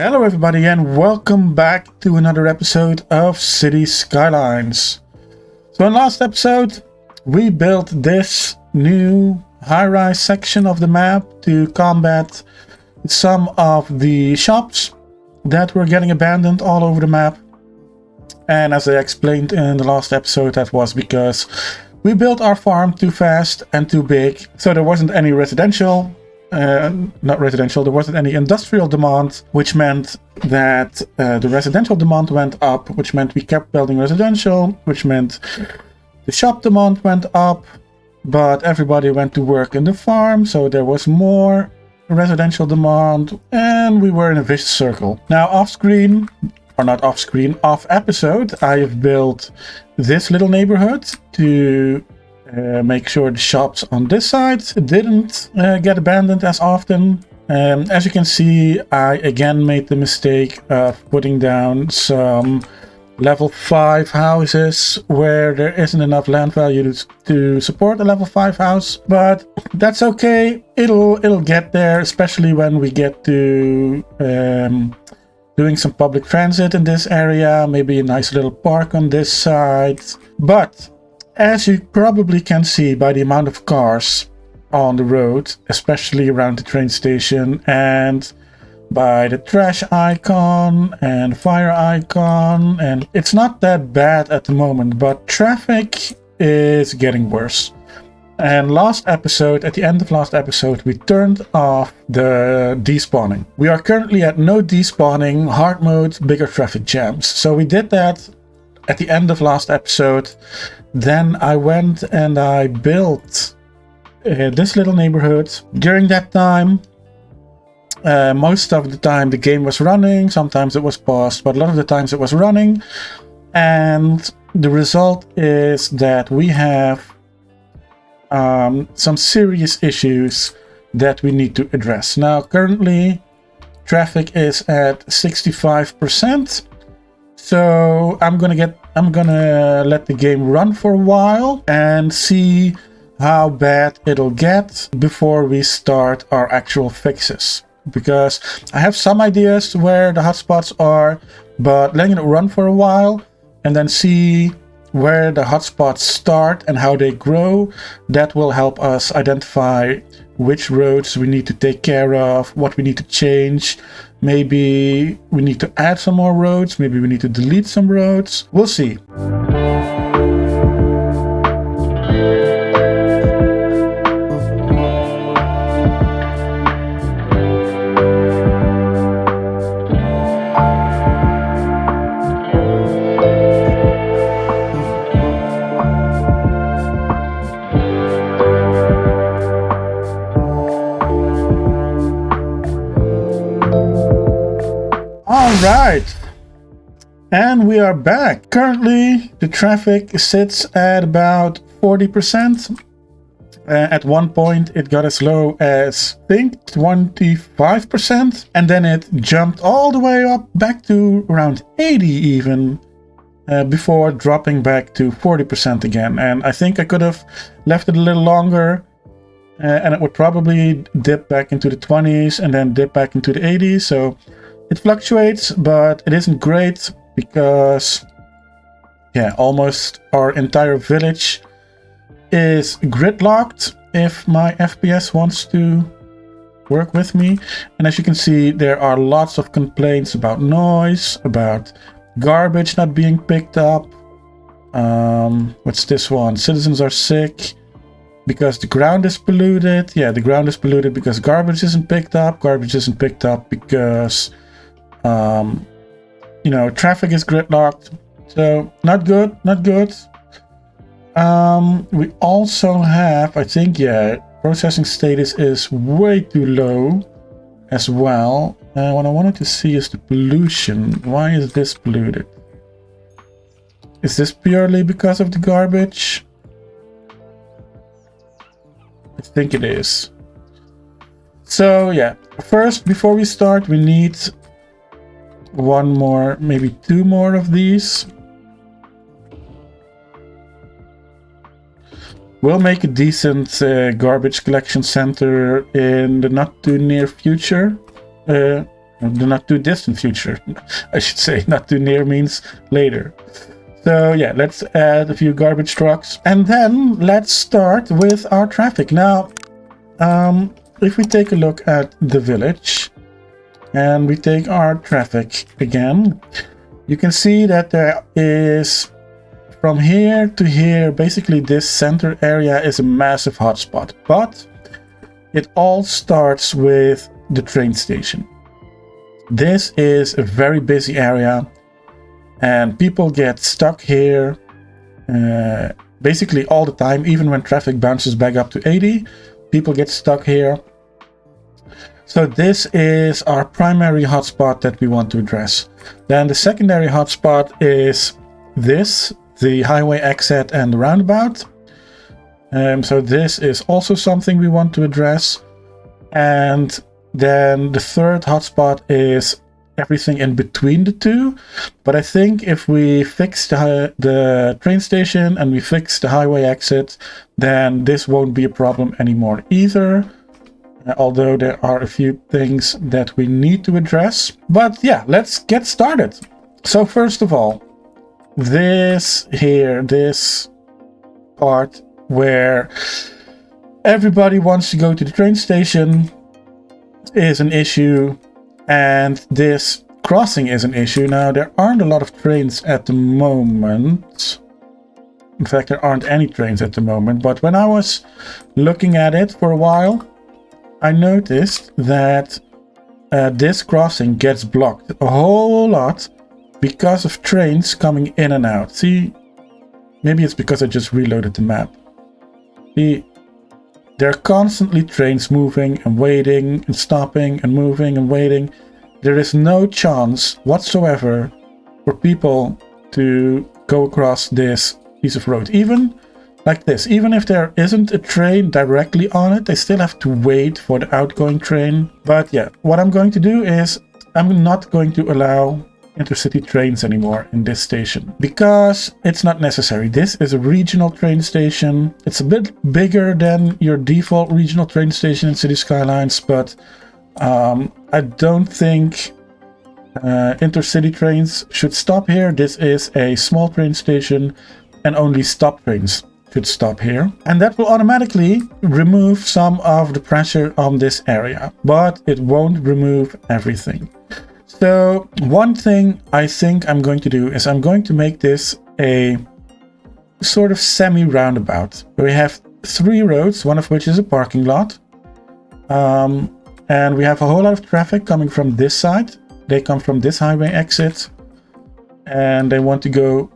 Hello everybody and welcome back to another episode of City Skylines. So in last episode we built this new high-rise section of the map to combat some of the shops that were getting abandoned all over the map. And as I explained in the last episode, that was because we built our farm too fast and too big, so there wasn't any residential. There wasn't any industrial demand, which meant that the residential demand went up, which meant we kept building residential, which meant the shop demand went up, but everybody went to work in the farm, so there was more residential demand, and we were in a vicious circle. Now off screen, or not off screen, off episode, I have built this little neighborhood to make sure the shops on this side didn't get abandoned as often. As you can see, I again made the mistake of putting down some level 5 houses where there isn't enough land value to support a level 5 house, but that's okay. It'll get there, especially when we get to doing some public transit in this area, maybe a nice little park on this side. But as you probably can see by the amount of cars on the road, especially around the train station, and by the trash icon and fire icon, and it's not that bad at the moment, but traffic is getting worse. And at the end of last episode, we turned off the despawning. We are currently at no despawning, hard mode, bigger traffic jams. So we did that at the end of last episode. Then I went and I built this little neighborhood. During that time, most of the time the game was running, sometimes it was paused, but a lot of the times it was running. And the result is that we have some serious issues that we need to address. Now currently traffic is at 65%. So I'm gonna let the game run for a while and see how bad it'll get before we start our actual fixes. Because I have some ideas where the hotspots are, but letting it run for a while and then see where the hotspots start and how they grow, that will help us identify which roads we need to take care of, what we need to change. Maybe we need to add some more roads, maybe we need to delete some roads. We'll see. Right, And we are back. Currently, the traffic sits at about 40%. At one point, it got as low as, I think, 25%. And then it jumped all the way up back to around 80 even, before dropping back to 40% again. And I think I could have left it a little longer, and it would probably dip back into the 20s and then dip back into the 80s. So it fluctuates, but it isn't great because, yeah, almost our entire village is gridlocked if my FPS wants to work with me. And as you can see, there are lots of complaints about noise, about garbage not being picked up. What's this one? Citizens are sick because the ground is polluted. Yeah, the ground is polluted because garbage isn't picked up. Garbage isn't picked up because you know, traffic is gridlocked. So not good, not good. We also have, I think, yeah, processing status is way too low as well. What I wanted to see is the pollution. Why is this polluted? Is this purely because of the garbage? I think it is. So yeah, first, before we start, we need one more, maybe two more of these. We'll make a decent garbage collection center in the not too near future. The not too distant future, I should say. Not too near means later. So yeah, let's add a few garbage trucks. And then let's start with our traffic. Now, if we take a look at the village and we take our traffic again, you can see that there is, from here to here, basically this center area is a massive hotspot. But it all starts with the train station. This is a very busy area and people get stuck here basically all the time. Even when traffic bounces back up to 80, people get stuck here. So this is our primary hotspot that we want to address. Then the secondary hotspot is this, the highway exit and the roundabout. So this is also something we want to address. And then the third hotspot is everything in between the two. But I think if we fix the train station and we fix the highway exit, then this won't be a problem anymore either. Although there are a few things that we need to address. But yeah, let's get started. So first of all, this here, this part where everybody wants to go to the train station is an issue, and this crossing is an issue. Now, there aren't a lot of trains at the moment. In fact, there aren't any trains at the moment, but when I was looking at it for a while, I noticed that this crossing gets blocked a whole lot because of trains coming in and out. See, maybe it's because I just reloaded the map. See, there are constantly trains moving and waiting and stopping and moving and waiting. There is no chance whatsoever for people to go across this piece of road. Even like this, even if there isn't a train directly on it, they still have to wait for the outgoing train. But yeah, what I'm going to do is I'm not going to allow intercity trains anymore in this station because it's not necessary. This is a regional train station. It's a bit bigger than your default regional train station in City Skylines, but I don't think intercity trains should stop here. This is a small train station and only stop trains should stop here, and that will automatically remove some of the pressure on this area, but it won't remove everything. So one thing I think I'm going to do is I'm going to make this a sort of semi-roundabout. We have three roads, one of which is a parking lot, and we have a whole lot of traffic coming from this side. They come from this highway exit and they want to go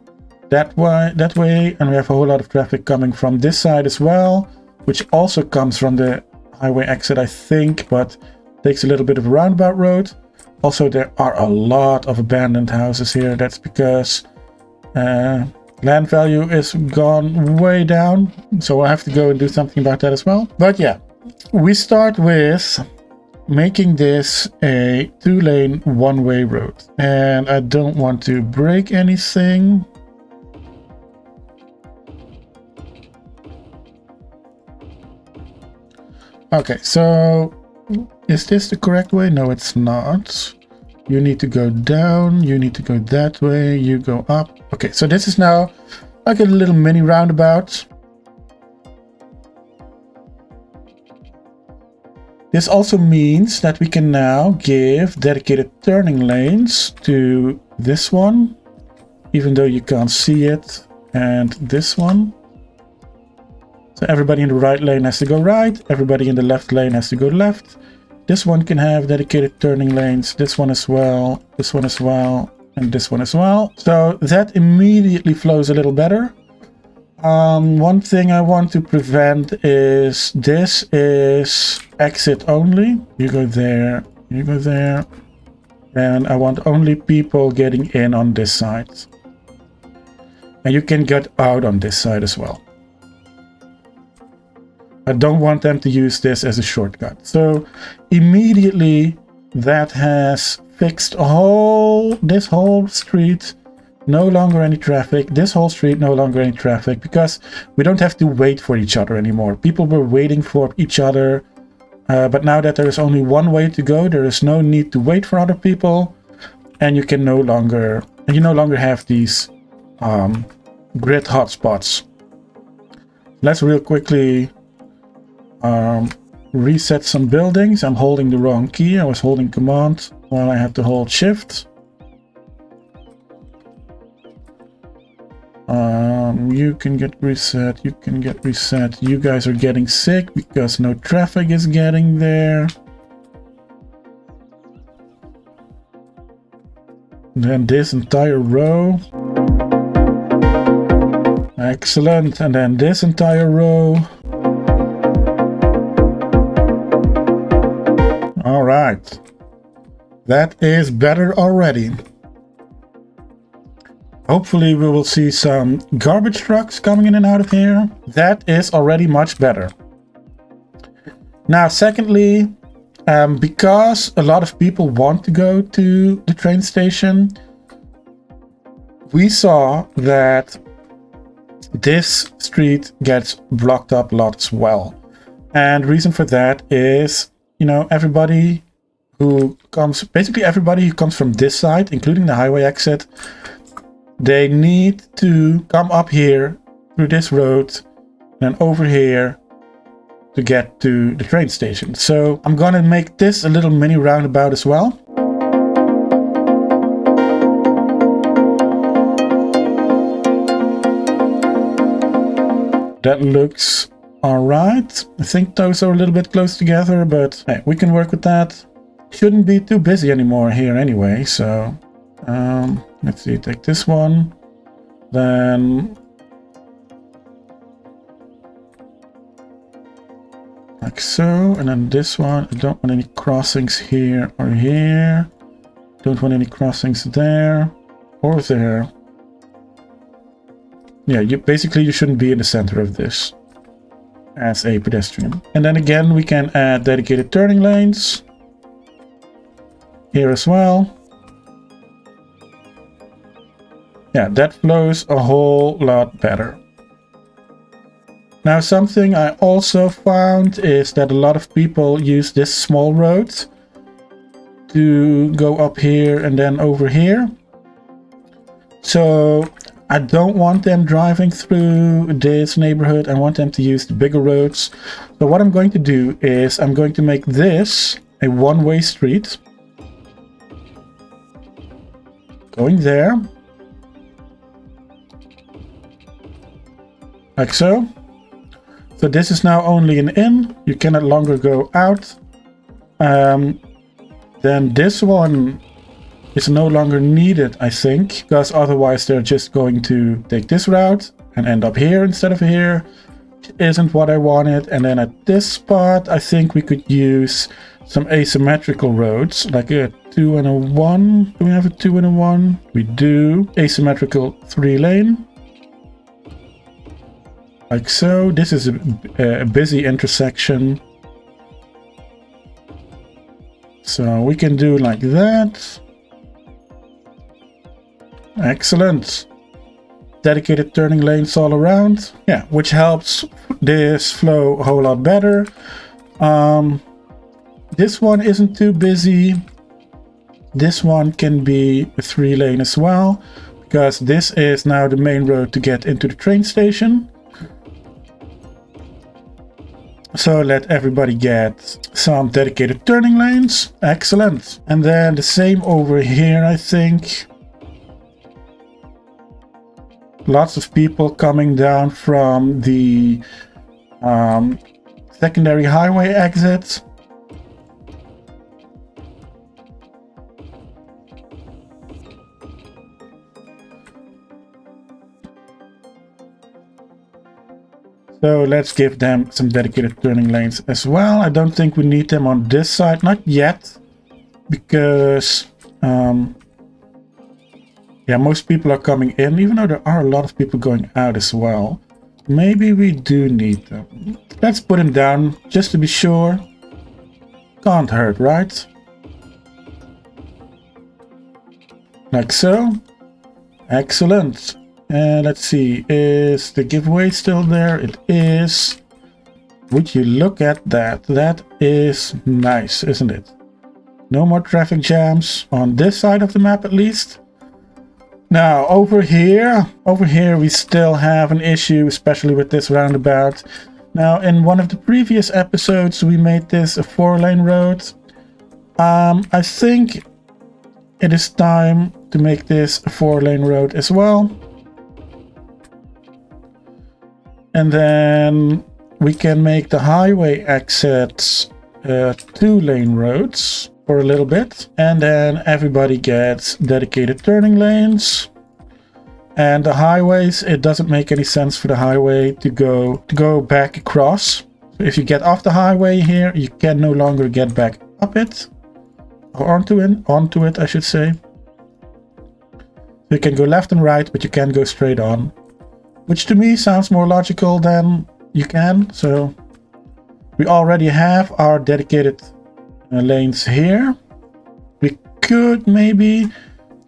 that way, and we have a whole lot of traffic coming from this side as well, which also comes from the highway exit, I think, but takes a little bit of a roundabout road. Also, there are a lot of abandoned houses here. That's because land value is gone way down. So I have to go and do something about that as well. But yeah, we start with making this a 2-lane one-way road. And I don't want to break anything. Okay, so is this the correct way? No, it's not. You need to go down, you need to go that way, you go up. Okay, so this is now like a little mini roundabout. This also means that we can now give dedicated turning lanes to this one, even though you can't see it, and this one. So everybody in the right lane has to go right, everybody in the left lane has to go left. This one can have dedicated turning lanes, this one as well, this one as well, and this one as well. So that immediately flows a little better. One thing I want to prevent is this is exit only. You go there, you go there. And I want only people getting in on this side. And you can get out on this side as well. I don't want them to use this as a shortcut. So immediately that has fixed this whole street. No longer any traffic. This whole street, no longer any traffic, because we don't have to wait for each other anymore. People were waiting for each other. But now that there is only one way to go, there is no need to wait for other people. And you no longer have these grid hotspots. Let's real quickly reset some buildings. I'm holding the wrong key. I was holding command while I had to hold shift. You can get reset, you can get reset. You guys are getting sick because no traffic is getting there. Then this entire row. Excellent. And then this entire row. All right. That is better already. Hopefully we will see some garbage trucks coming in and out of here. That is already much better. Now, secondly, because a lot of people want to go to the train station, we saw that this street gets blocked up a lot as well. And the reason for that is, everybody who comes from this side, including the highway exit, they need to come up here through this road and over here to get to the train station. So I'm gonna make this a little mini roundabout as well. That looks all right. I think those are a little bit close together, but hey, we can work with that. Shouldn't be too busy anymore here anyway, so let's see, take this one, then like so, and then this one. I don't want any crossings here or here. Don't want any crossings there or there. Yeah, you shouldn't be in the center of this as a pedestrian. And then again, we can add dedicated turning lanes here as well. Yeah, that flows a whole lot better. Now, something I also found is that a lot of people use this small road to go up here and then over here. So I don't want them driving through this neighborhood. I want them to use the bigger roads. So what I'm going to do is I'm going to make this a one-way street. Going there. Like so. So this is now only an in. You cannot longer go out. Then this one is no longer needed, I think, because otherwise they're just going to take this route and end up here instead of here. Which isn't what I wanted. And then at this spot, I think we could use some asymmetrical roads, like a 2 and a 1. Do we have a 2 and a 1? We do. Asymmetrical 3-lane. Like so. This is a busy intersection. So we can do like that. Excellent. Dedicated turning lanes all around. Yeah, which helps this flow a whole lot better. This one isn't too busy. This one can be a 3-lane as well, because this is now the main road to get into the train station. So let everybody get some dedicated turning lanes. Excellent. And then the same over here, I think. Lots of people coming down from the secondary highway exit. So let's give them some dedicated turning lanes as well. I don't think we need them on this side, not yet, because yeah, most people are coming in, even though there are a lot of people going out as well. Maybe we do need them. Let's put them down just to be sure. Can't hurt, right? Like so. Excellent. Let's see, is the giveaway still there? It is. Would you look at that? That is nice, isn't it? No more traffic jams on this side of the map at least. Now over here we still have an issue, especially with this roundabout. Now in one of the previous episodes we made this a 4-lane road. I think it is time to make this a 4-lane road as well. And then we can make the highway exits 2-lane roads for a little bit. And then everybody gets dedicated turning lanes. And the highways, it doesn't make any sense for the highway to go back across. So if you get off the highway here, you can no longer get back up it. Or onto it, I should say. You can go left and right, but you can't go straight on. Which to me sounds more logical than you can. So we already have our dedicated lanes here. We could maybe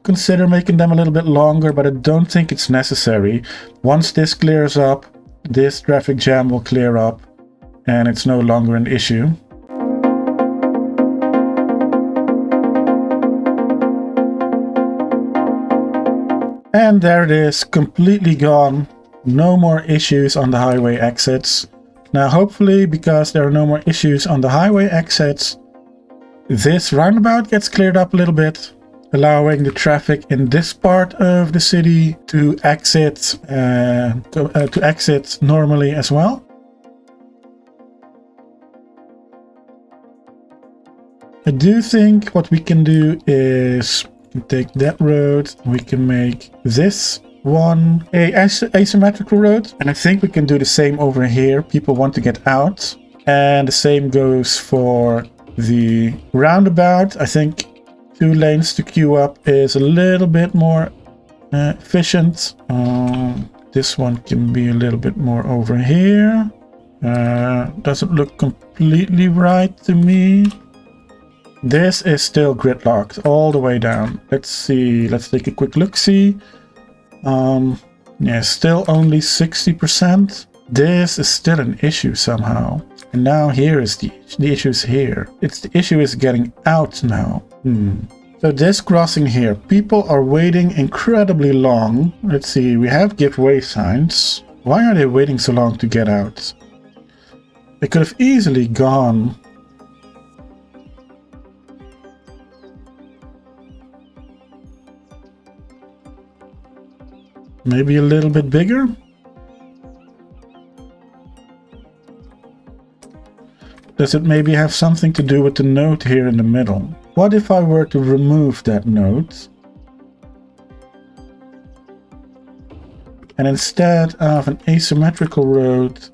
consider making them a little bit longer, but I don't think it's necessary. Once this clears up, this traffic jam will clear up and it's no longer an issue. And there it is, completely gone. No more issues on the highway exits. Now hopefully, because there are no more issues on the highway exits, this roundabout gets cleared up a little bit, allowing the traffic in this part of the city to exit normally as well. I do think what we can do is take that road, we can make this one a asymmetrical road, and I think we can do the same over here. People want to get out, and the same goes for the roundabout. I think 2 lanes to queue up is a little bit more efficient. This one can be a little bit more over here. Doesn't look completely right to me. This is still gridlocked all the way down. Let's see, let's take a quick look-see. Yeah, still only 60%. This is still an issue somehow. And now here is the issue is here. The issue is getting out now. So this crossing here, people are waiting incredibly long. Let's see, we have giveaway signs. Why are they waiting so long to get out? They could have easily gone. Maybe a little bit bigger? Does it maybe have something to do with the node here in the middle? What if I were to remove that node? And instead of an asymmetrical road,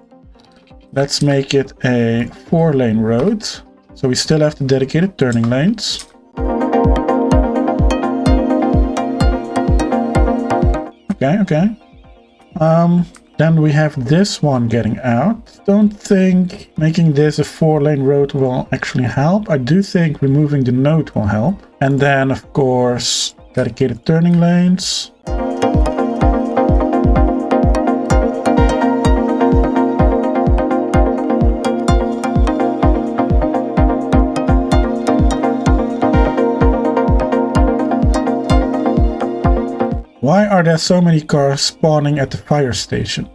let's make it a 4-lane road. So we still have the dedicated turning lanes. Okay. Then we have this one getting out. Don't think making this a 4-lane road will actually help. I do think removing the node will help. And then, of course, dedicated turning lanes. Why are there so many cars spawning at the fire station?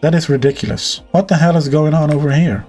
That is ridiculous. What the hell is going on over here?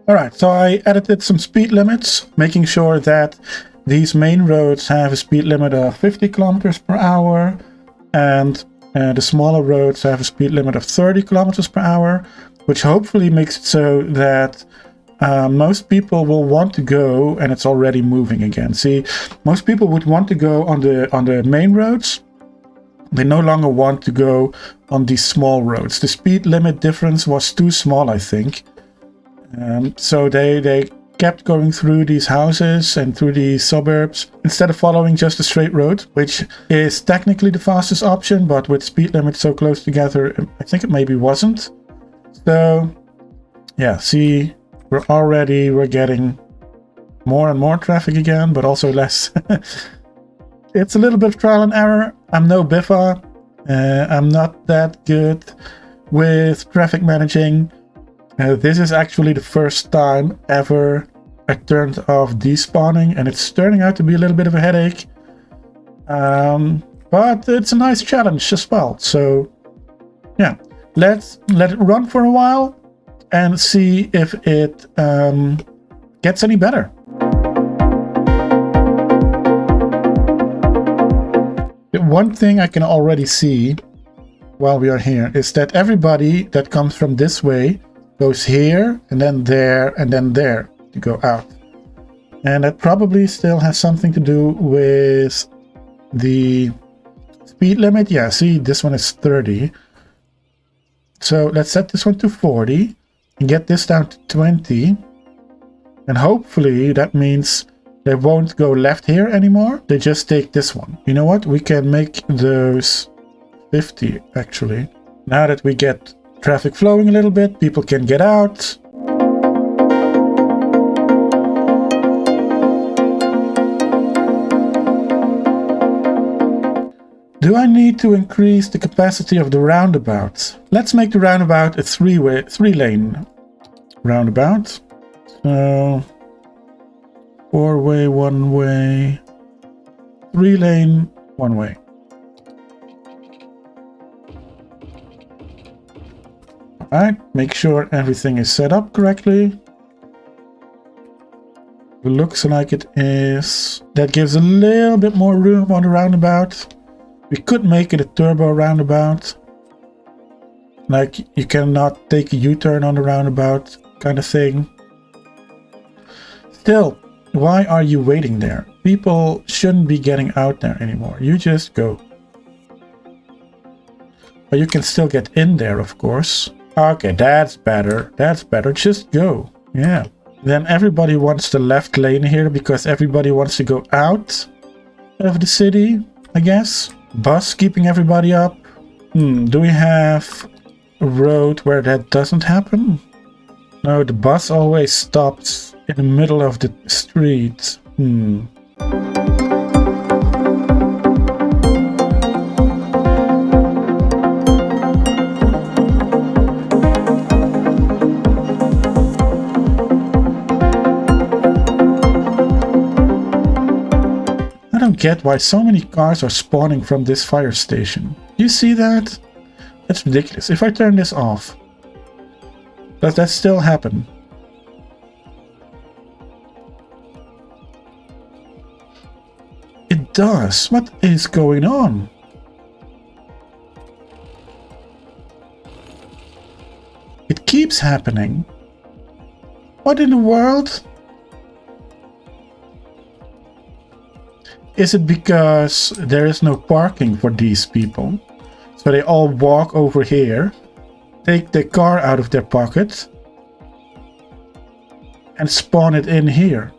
Alright, so I edited some speed limits, making sure that these main roads have a speed limit of 50 kilometers per hour, and the smaller roads have a speed limit of 30 kilometers per hour, which hopefully makes it so that most people will want to go, and it's already moving again. See, most people would want to go on the main roads. They no longer want to go on these small roads. The speed limit difference was too small, I think. So they kept going through these houses and through these suburbs instead of following just a straight road, which is technically the fastest option, but with speed limits so close together, I think it maybe wasn't. So yeah, see, we're getting more and more traffic again, but also less. It's a little bit of trial and error. I'm no Biffa. I'm not that good with traffic managing. This is actually the first time ever I turned off despawning, and it's turning out to be a little bit of a headache. But it's a nice challenge as well. So yeah, let's let it run for a while and see if it gets any better. One thing I can already see while we are here is that everybody that comes from this way goes here and then there to go out. And that probably still has something to do with the speed limit. Yeah, see, this one is 30. So let's set this one to 40 and get this down to 20. And hopefully that means they won't go left here anymore. They just take this one. You know what? We can make those 50 actually. Now that we get traffic flowing a little bit, people can get out. Do I need to increase the capacity of the roundabout? Let's make the roundabout a three-lane roundabout. So 4-way, 1-way, 3-lane, 1-way. Alright, make sure everything is set up correctly. It looks like it is. That gives a little bit more room on the roundabout. We could make it a turbo roundabout. Like, you cannot take a U-turn on the roundabout kind of thing. Still, why are you waiting there? People shouldn't be getting out there anymore. You just go. But you can still get in there, of course. Okay, that's better. That's better. Just go. Yeah. Then everybody wants the left lane here because everybody wants to go out of the city, I guess. Bus keeping everybody up. Do we have a road where that doesn't happen? No, the bus always stops in the middle of the street. get why so many cars are spawning from this fire station. You see that? That's ridiculous. If I turn this off, does that still happen? It does. What is going on? It keeps happening. What in the world? Is it because there is no parking for these people? So they all walk over here, take their car out of their pocket, and spawn it in here.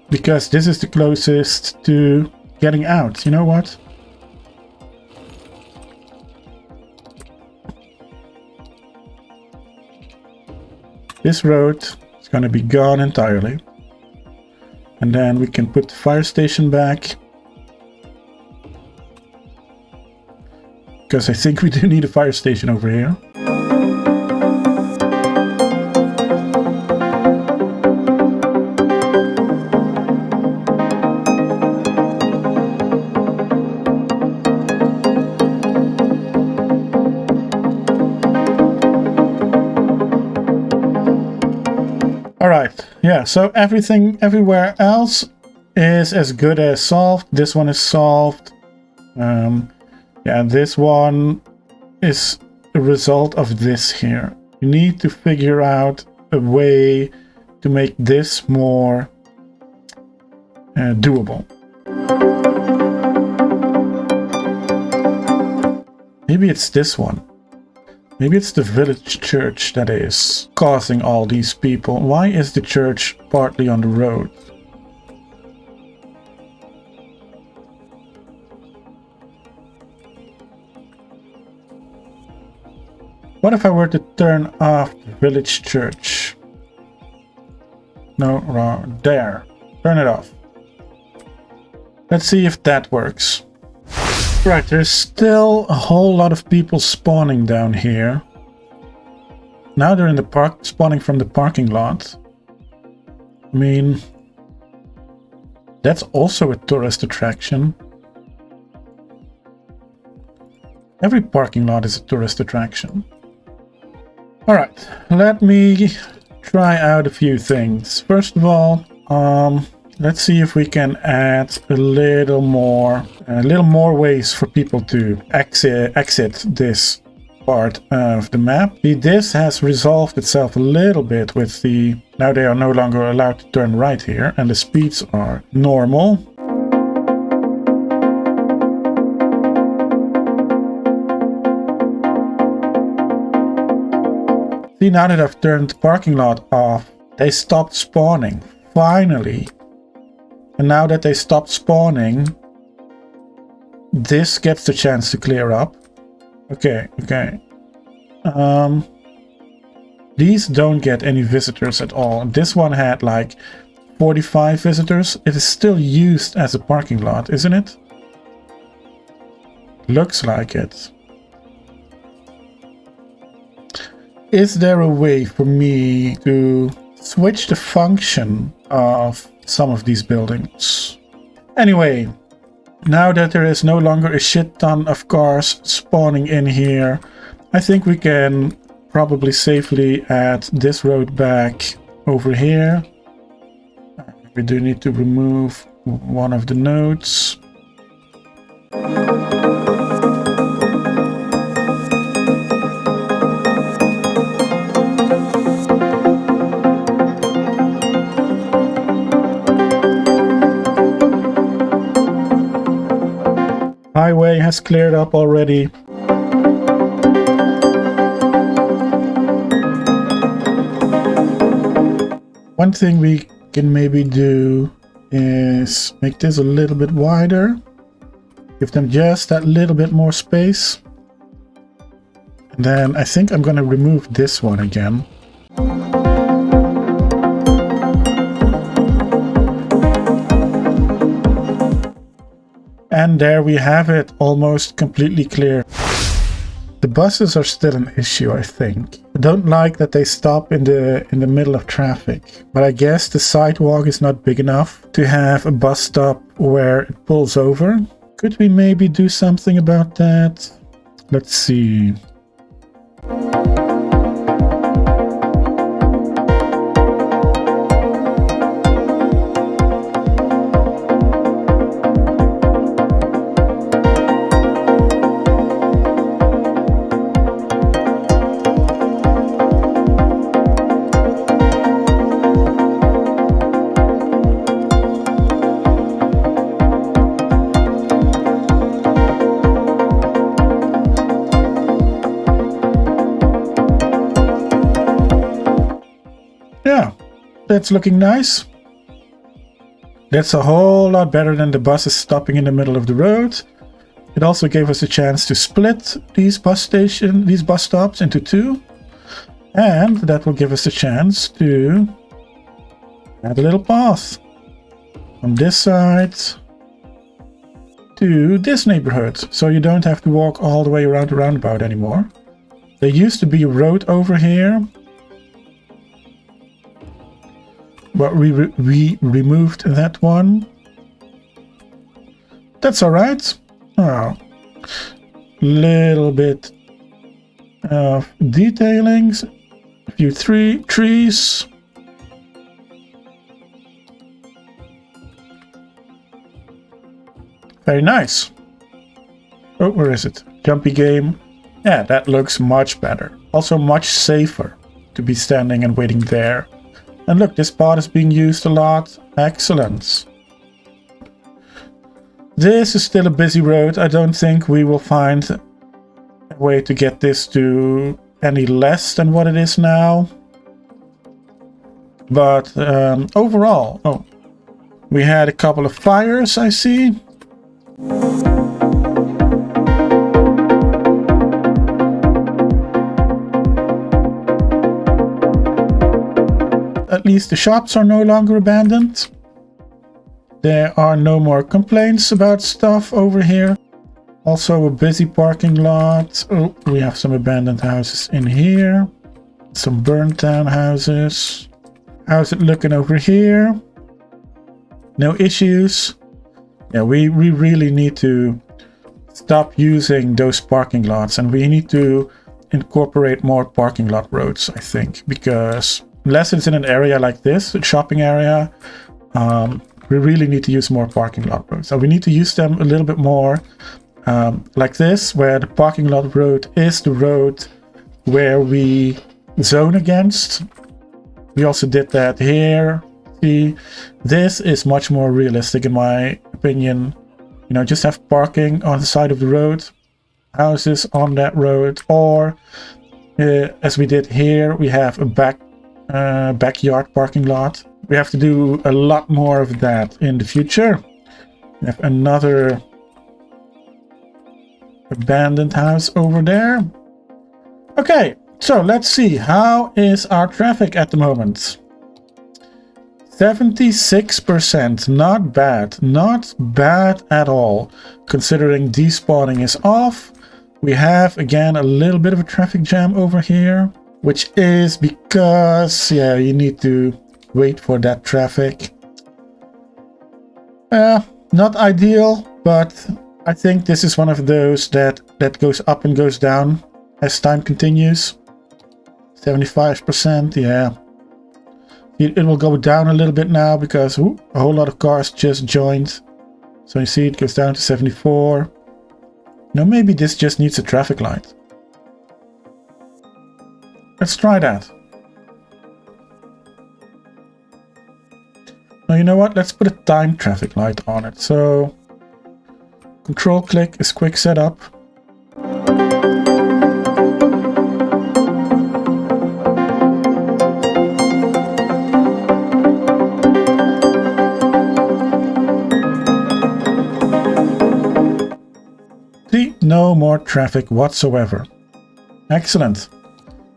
Because this is the closest to getting out. You know what? This road is going to be gone entirely. And then we can put the fire station back. Because I think we do need a fire station over here. Alright, yeah, so everything everywhere else is as good as solved. This one is solved. Yeah, this one is a result of this here. You need to figure out a way to make this more doable. Maybe it's this one. Maybe it's the village church that is causing all these people. Why is the church partly on the road? What if I were to turn off the village church? No, wrong. There. Turn it off. Let's see if that works. Right, there's still a whole lot of people spawning down here. Now they're in the park, spawning from the parking lot. I mean, that's also a tourist attraction. Every parking lot is a tourist attraction. Alright, let me try out a few things. First of all, let's see if we can add a little more ways for people to exit this part of the map. This has resolved itself a little bit with the... Now they are no longer allowed to turn right here, and the speeds are normal. See, now that I've turned the parking lot off, they stopped spawning. Finally. And now that they stopped spawning, this gets the chance to clear up. Okay. These don't get any visitors at all. This one had like 45 visitors. It is still used as a parking lot, isn't it? Looks like it. Is there a way for me to switch the function of some of these buildings? Anyway, now that there is no longer a shit ton of cars spawning in here, I think we can probably safely add this road back over here. We do need to remove one of the nodes. Highway has cleared up already. One thing we can maybe do is make this a little bit wider. Give them just that little bit more space. And then I think I'm going to remove this one again. And there we have it, almost completely clear. The the buses are still an issue, I think. I don't like that they stop in the middle of traffic, but I guess the sidewalk is not big enough to have a bus stop where it pulls over. Could we maybe do something about that? Let's see. Yeah, that's looking nice. That's a whole lot better than the buses stopping in the middle of the road. It also gave us a chance to split these bus stops into two. And that will give us a chance to add a little path from this side to this neighborhood. So you don't have to walk all the way around the roundabout anymore. There used to be a road over here, but we removed that one. That's all right. Oh, little bit of detailings, a few trees. Very nice. Oh, where is it? Jumpy game. Yeah, that looks much better. Also much safer to be standing and waiting there. And look, this part is being used a lot. Excellent. This is still a busy road. I don't think we will find a way to get this to any less than what it is now. But overall, oh, we had a couple of fires, I see. At least the shops are no longer abandoned. There are no more complaints about stuff over here. Also a busy parking lot. Oh, we have some abandoned houses in here. Some burnt down houses. How's it looking over here? No issues. Yeah, we really need to stop using those parking lots, and we need to incorporate more parking lot roads, I think, because unless it's in an area like this, a shopping area, we really need to use more parking lot roads. So we need to use them a little bit more like this, where the parking lot road is the road where we zone against. We also did that here. See, this is much more realistic in my opinion. You know, just have parking on the side of the road, houses on that road, or as we did here, we have a backyard parking lot. We have to do a lot more of that in the future. We have another abandoned house over there. Okay, so let's see. How is our traffic at the moment? 76%. Not bad. Not bad at all. Considering despawning is off. We have, again, a little bit of a traffic jam over here. Which is because, yeah, you need to wait for that traffic. Not ideal, but I think this is one of those that goes up and goes down as time continues. 75%, yeah. It will go down a little bit now because a whole lot of cars just joined. So you see it goes down to 74. Now maybe this just needs a traffic light. Let's try that. Now you know what? Let's put a time traffic light on it. So control click is quick setup. See, no more traffic whatsoever. Excellent.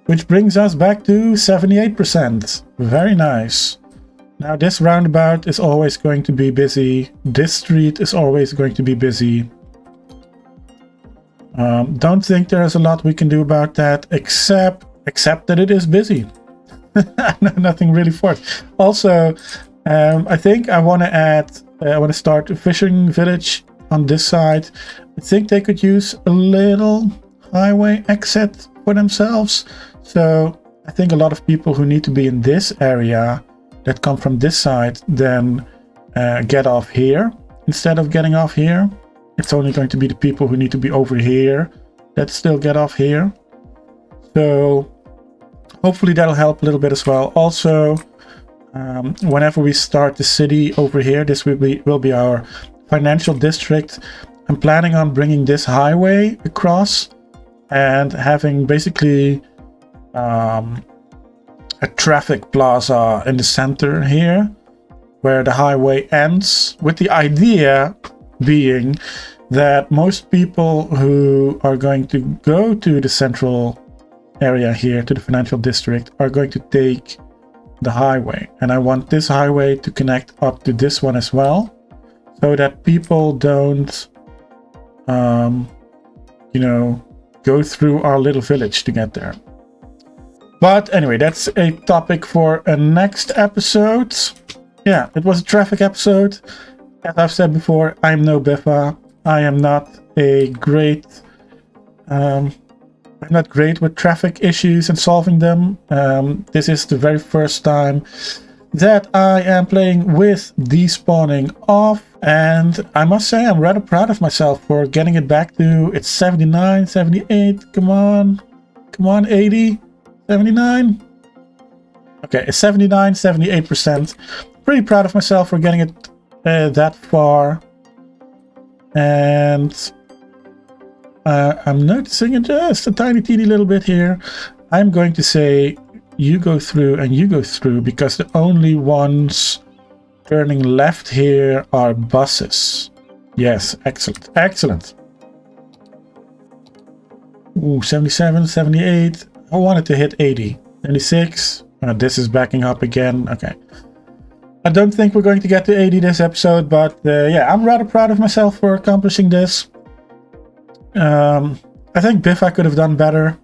Which brings us back to 78%. Very nice. Now this roundabout is always going to be busy. This street is always going to be busy. Don't think there's a lot we can do about that, except that it is busy. Nothing really for it. Also, I think I want to add, I want to start a fishing village on this side. I think they could use a little highway exit for themselves. So I think a lot of people who need to be in this area that come from this side then get off here instead of getting off here. It's only going to be the people who need to be over here that still get off here. So hopefully that'll help a little bit as well. Also, whenever we start the city over here, this will be our financial district. I'm planning on bringing this highway across and having basically a traffic plaza in the center here where the highway ends, with the idea being that most people who are going to go to the central area here, to the financial district, are going to take the highway. And I want this highway to connect up to this one as well, so that people don't go through our little village to get there. But anyway, that's a topic for a next episode. Yeah, it was a traffic episode. As I've said before, I'm no Biffa. I am not I'm not great with traffic issues and solving them. This is the very first time that I am playing with despawning off, and I must say I'm rather proud of myself for getting it back to, it's 79, 78, come on, 80, 79? Okay, it's 79, 78%. Pretty proud of myself for getting it that far. And I'm noticing just a teeny little bit here. I'm going to say you go through and you go through, because the only ones turning left here are buses. Yes, excellent. Ooh, 77, 78. I wanted to hit 80. 76. This is backing up again. Okay. I don't think we're going to get to 80 this episode, but yeah, I'm rather proud of myself for accomplishing this. I think Biffa could have done better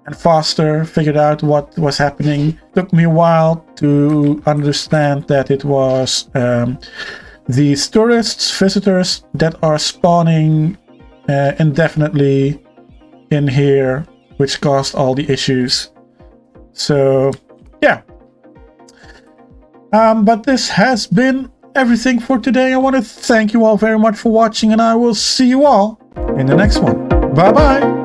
and faster, figured out what was happening. Took me a while to understand that it was these visitors that are spawning indefinitely in here, which caused all the issues. So yeah. But this has been everything for today. I want to thank you all very much for watching, and I will see you all in the next one. Bye bye.